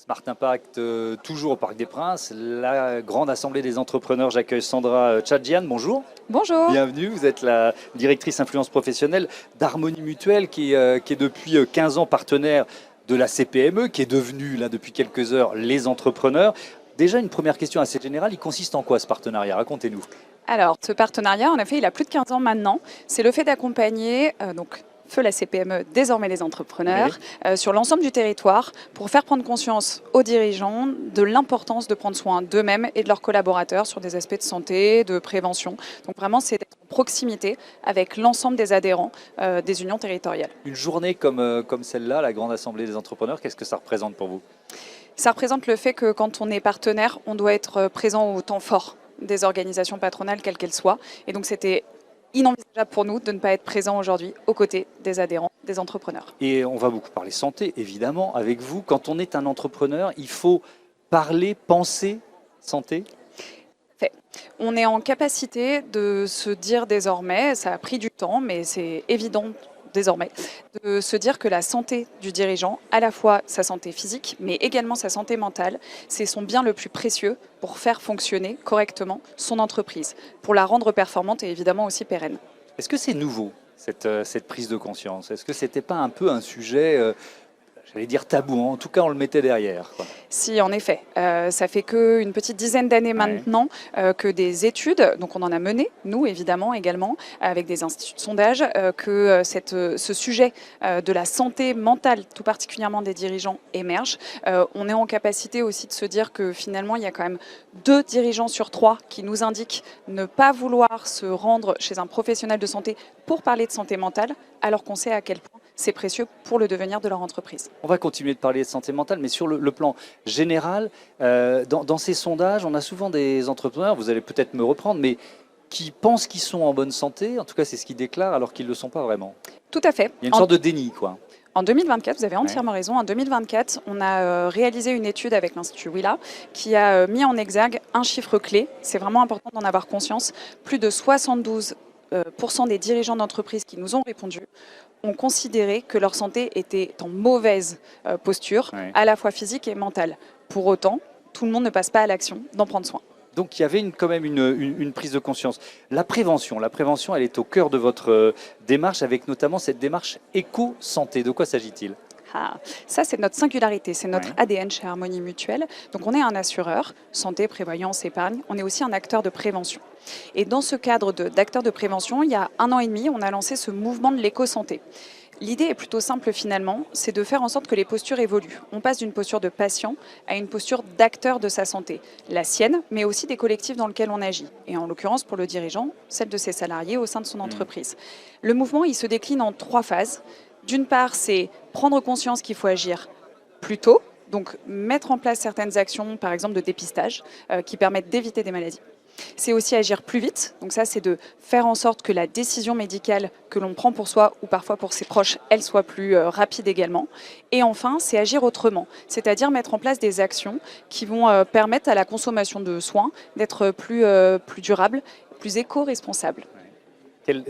Smart Impact, toujours au Parc des Princes, la grande assemblée des entrepreneurs. J'accueille Sandra Tchadjian, bonjour. Bonjour. Bienvenue, vous êtes la directrice influence professionnelle d'Harmonie Mutuelle qui est depuis 15 ans partenaire de la CPME, qui est devenue là depuis quelques heures les entrepreneurs. Déjà une première question assez générale, il consiste en quoi ce partenariat? Racontez-nous. Alors, ce partenariat, en effet, il a plus de 15 ans maintenant. C'est le fait d'accompagner, Feu la CPME, désormais les entrepreneurs, sur l'ensemble du territoire pour faire prendre conscience aux dirigeants de l'importance de prendre soin d'eux-mêmes et de leurs collaborateurs sur des aspects de santé, de prévention. Donc vraiment, c'est d'être en proximité avec l'ensemble des adhérents des unions territoriales. Une journée comme celle-là, la grande assemblée des entrepreneurs, qu'est-ce que ça représente pour vous? Ça représente le fait que quand on est partenaire, on doit être présent au temps fort des organisations patronales, quelles qu'elles soient. Et donc c'était inenvisageable pour nous de ne pas être présent aujourd'hui aux côtés des adhérents, des entrepreneurs. Et on va beaucoup parler santé, évidemment, avec vous. Quand on est un entrepreneur, il faut parler, penser santé. On est en capacité de se dire désormais, ça a pris du temps, mais c'est évident désormais, de se dire que la santé du dirigeant, à la fois sa santé physique, mais également sa santé mentale, c'est son bien le plus précieux pour faire fonctionner correctement son entreprise, pour la rendre performante et évidemment aussi pérenne. Est-ce que c'est nouveau, cette prise de conscience? Est-ce que ce n'était pas un peu un sujet, j'allais dire tabou, en tout cas on le mettait derrière, quoi? Si, en effet. Ça fait qu'une petite dizaine d'années maintenant que des études, donc on en a mené, nous évidemment également, avec des instituts de sondage, que ce sujet de la santé mentale, tout particulièrement des dirigeants, émerge. On est en capacité aussi de se dire que finalement il y a quand même 2 dirigeants sur 3 qui nous indiquent ne pas vouloir se rendre chez un professionnel de santé pour parler de santé mentale, alors qu'on sait à quel point c'est précieux pour le devenir de leur entreprise. On va continuer de parler de santé mentale, mais sur le plan général, dans ces sondages, on a souvent des entrepreneurs, vous allez peut-être me reprendre, mais qui pensent qu'ils sont en bonne santé, en tout cas c'est ce qu'ils déclarent, alors qu'ils ne le sont pas vraiment. Tout à fait. Il y a une sorte de déni, quoi. En 2024, vous avez entièrement raison, en 2024, on a réalisé une étude avec l'Institut Willa qui a mis en exergue un chiffre clé, c'est vraiment important d'en avoir conscience, plus de 72% des dirigeants d'entreprises qui nous ont répondu ont considéré que leur santé était en mauvaise posture, à la fois physique et mentale. Pour autant, tout le monde ne passe pas à l'action d'en prendre soin. Donc il y avait quand même une prise de conscience. La prévention, elle est au cœur de votre démarche, avec notamment cette démarche éco-santé. De quoi s'agit-il ? Ça, c'est notre singularité, c'est notre ADN chez Harmonie Mutuelle. Donc on est un assureur, santé, prévoyance, épargne. On est aussi un acteur de prévention. Et dans ce cadre d'acteur de prévention, il y a 1 an et demi, on a lancé ce mouvement de l'éco-santé. L'idée est plutôt simple finalement, c'est de faire en sorte que les postures évoluent. On passe d'une posture de patient à une posture d'acteur de sa santé, la sienne, mais aussi des collectifs dans lesquels on agit. Et en l'occurrence, pour le dirigeant, celle de ses salariés au sein de son entreprise. Le mouvement, il se décline en 3 phases. D'une part, c'est prendre conscience qu'il faut agir plus tôt, donc mettre en place certaines actions, par exemple de dépistage, qui permettent d'éviter des maladies. C'est aussi agir plus vite, donc ça c'est de faire en sorte que la décision médicale que l'on prend pour soi ou parfois pour ses proches, elle soit plus rapide également. Et enfin, c'est agir autrement, c'est-à-dire mettre en place des actions qui vont permettre à la consommation de soins d'être plus durable, plus éco-responsable.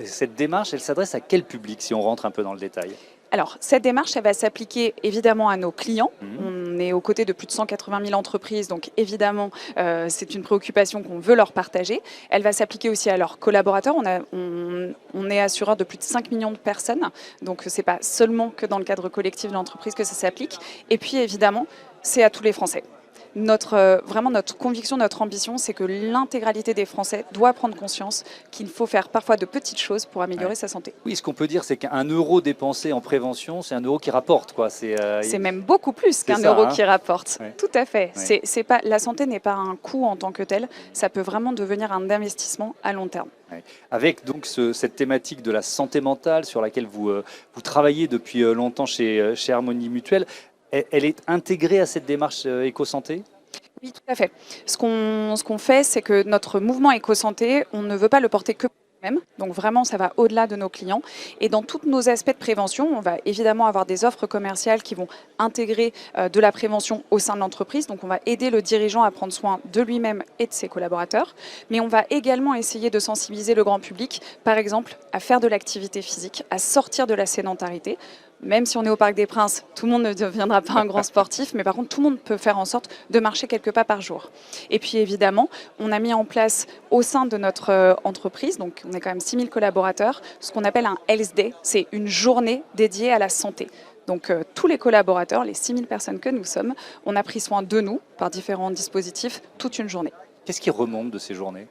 Cette démarche, elle s'adresse à quel public, si on rentre un peu dans le détail ? Alors, cette démarche, elle va s'appliquer évidemment à nos clients. On est aux côtés de plus de 180 000 entreprises, donc évidemment, c'est une préoccupation qu'on veut leur partager. Elle va s'appliquer aussi à leurs collaborateurs. On est assureur de plus de 5 millions de personnes, donc ce n'est pas seulement que dans le cadre collectif de l'entreprise que ça s'applique. Et puis évidemment, c'est à tous les Français. Vraiment notre conviction, notre ambition, c'est que l'intégralité des Français doit prendre conscience qu'il faut faire parfois de petites choses pour améliorer sa santé. Oui, ce qu'on peut dire, c'est qu'un euro dépensé en prévention, c'est un euro qui rapporte, quoi. C'est même beaucoup plus qu'un euro qui rapporte. Tout à fait. La santé n'est pas un coût en tant que tel, ça peut vraiment devenir un investissement à long terme. Avec donc cette thématique de la santé mentale sur laquelle vous travaillez depuis longtemps chez Harmonie Mutuelle, elle est intégrée à cette démarche éco-santé ? Oui, tout à fait. Ce qu'on fait, c'est que notre mouvement éco-santé, on ne veut pas le porter que pour nous-mêmes. Donc vraiment, ça va au-delà de nos clients. Et dans tous nos aspects de prévention, on va évidemment avoir des offres commerciales qui vont intégrer de la prévention au sein de l'entreprise. Donc on va aider le dirigeant à prendre soin de lui-même et de ses collaborateurs. Mais on va également essayer de sensibiliser le grand public, par exemple, à faire de l'activité physique, à sortir de la sédentarité, même si on est au Parc des Princes, tout le monde ne deviendra pas un grand sportif, mais par contre, tout le monde peut faire en sorte de marcher quelques pas par jour. Et puis évidemment, on a mis en place au sein de notre entreprise, donc on est quand même 6000 collaborateurs, ce qu'on appelle un Health Day, c'est une journée dédiée à la santé. Donc tous les collaborateurs, les 6000 personnes que nous sommes, on a pris soin de nous par différents dispositifs toute une journée. Qu'est-ce qui remonte de ces journées?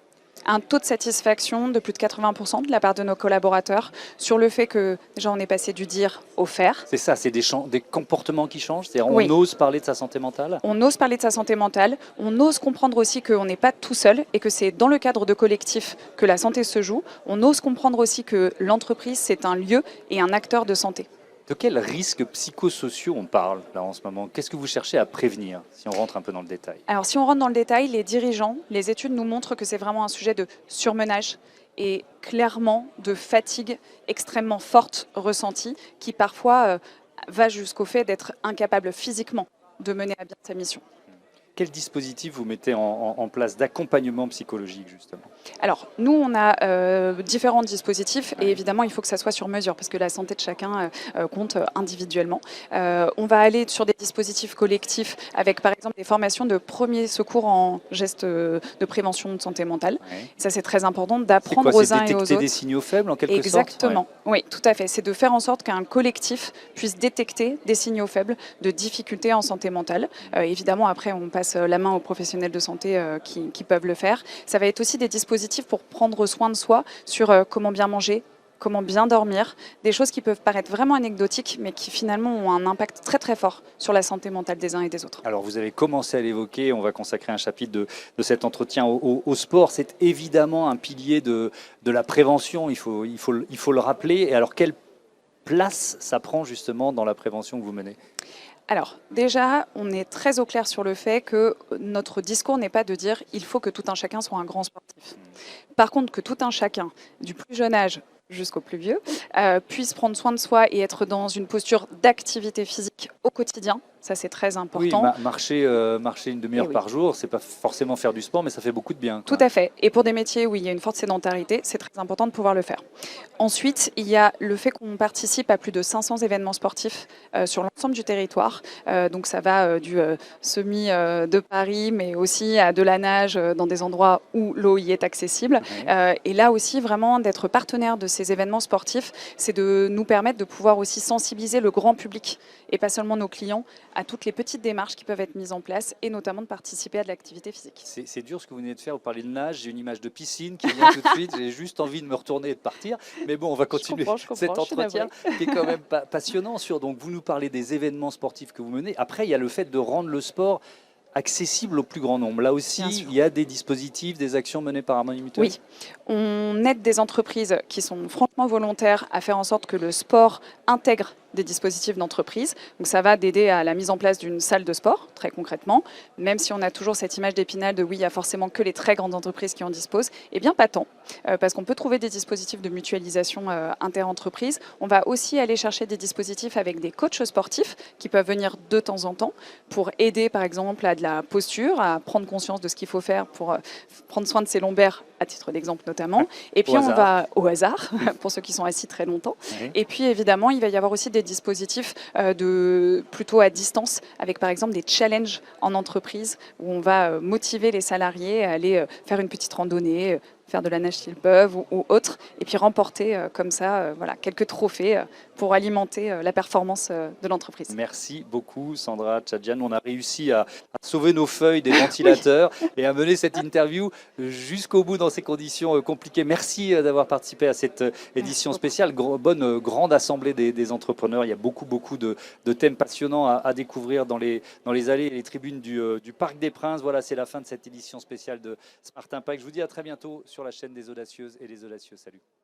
Un taux de satisfaction de plus de 80% de la part de nos collaborateurs sur le fait que déjà on est passé du dire au faire. C'est ça, c'est des comportements qui changent, c'est-à-dire Oui. on ose parler de sa santé mentale? On ose parler de sa santé mentale, on ose comprendre aussi qu'on n'est pas tout seul et que c'est dans le cadre de collectifs que la santé se joue. On ose comprendre aussi que l'entreprise, c'est un lieu et un acteur de santé. De quels risques psychosociaux on parle là en ce moment? Qu'est-ce que vous cherchez à prévenir, si on rentre un peu dans le détail? Alors si on rentre dans le détail, les dirigeants, les études nous montrent que c'est vraiment un sujet de surmenage et clairement de fatigue extrêmement forte ressentie qui parfois va jusqu'au fait d'être incapable physiquement de mener à bien sa mission. Quel dispositif vous mettez en place d'accompagnement psychologique, justement? Alors, nous, on a différents dispositifs et évidemment, il faut que ça soit sur mesure parce que la santé de chacun compte individuellement. On va aller sur des dispositifs collectifs avec, par exemple, des formations de premier secours en gestes de prévention de santé mentale. Ouais. Ça, c'est très important C'est d'apprendre quoi? aux C'est uns et aux détecter autres. des signaux faibles, en quelque sorte? Exactement, oui, tout à fait. C'est de faire en sorte qu'un collectif puisse détecter des signaux faibles de difficultés en santé mentale. Évidemment, après, on passe la main aux professionnels de santé qui peuvent le faire. Ça va être aussi des dispositifs pour prendre soin de soi sur comment bien manger, comment bien dormir, des choses qui peuvent paraître vraiment anecdotiques, mais qui finalement ont un impact très très fort sur la santé mentale des uns et des autres. Alors vous avez commencé à l'évoquer, on va consacrer un chapitre de cet entretien au sport. C'est évidemment un pilier de la prévention, il faut le rappeler. Et alors quelle place ça prend justement dans la prévention que vous menez? Alors déjà, on est très au clair sur le fait que notre discours n'est pas de dire il faut que tout un chacun soit un grand sportif. Par contre, que tout un chacun, du plus jeune âge jusqu'au plus vieux, puisse prendre soin de soi et être dans une posture d'activité physique au quotidien. Ça, c'est très Oui, important. marcher une demi-heure Eh oui. par jour, c'est pas forcément faire du sport, mais ça fait beaucoup de bien, Tout quoi. à fait. Et pour des métiers où il y a une forte sédentarité, c'est très important de pouvoir le faire. Ensuite, il y a le fait qu'on participe à plus de 500 événements sportifs sur l'ensemble du territoire. Donc ça va du semi de Paris, mais aussi à de la nage dans des endroits où l'eau y est accessible. Ouais. Et là aussi, vraiment, d'être partenaire de ces événements sportifs, c'est de nous permettre de pouvoir aussi sensibiliser le grand public et pas seulement nos clients à toutes les petites démarches qui peuvent être mises en place et notamment de participer à de l'activité physique. C'est dur ce que vous venez de faire, vous parlez de nage, j'ai une image de piscine qui vient tout de suite, j'ai juste envie de me retourner et de partir. Mais bon, on va continuer Je comprends, cet je suis entretien qui est quand même passionnant. Donc vous nous parlez des événements sportifs que vous menez. Après, il y a le fait de rendre le sport accessible au plus grand nombre. Là aussi, Bien sûr. il y a des dispositifs, des actions menées par Harmonie Mutuelle. Oui, on aide des entreprises qui sont franchement volontaires à faire en sorte que le sport intègre des dispositifs d'entreprise. Donc ça va d'aider à la mise en place d'une salle de sport, très concrètement, même si on a toujours cette image d'Épinal de oui, il y a forcément que les très grandes entreprises qui en disposent. Eh bien, pas tant, parce qu'on peut trouver des dispositifs de mutualisation inter-entreprises. On va aussi aller chercher des dispositifs avec des coachs sportifs qui peuvent venir de temps en temps pour aider, par exemple, à de la posture, à prendre conscience de ce qu'il faut faire pour prendre soin de ses lombaires, à titre d'exemple notamment. Et puis on va au hasard, pour ceux qui sont assis très longtemps. Oui. Et puis évidemment, il va y avoir aussi des dispositifs plutôt à distance, avec par exemple des challenges en entreprise, où on va motiver les salariés à aller faire une petite randonnée, faire de la nage s'ils peuvent ou autre, et puis remporter comme ça voilà, quelques trophées pour alimenter la performance de l'entreprise. Merci beaucoup Sandra Tchadjian. On a réussi à sauver nos feuilles des ventilateurs et à mener cette interview jusqu'au bout dans ces conditions compliquées. Merci d'avoir participé à cette édition spéciale. Bonne grande assemblée des entrepreneurs. Il y a beaucoup de thèmes passionnants à découvrir dans les allées et les tribunes du Parc des Princes. Voilà, c'est la fin de cette édition spéciale de Smart Impact. Je vous dis à très bientôt sur la chaîne des Audacieuses et des Audacieux. Salut.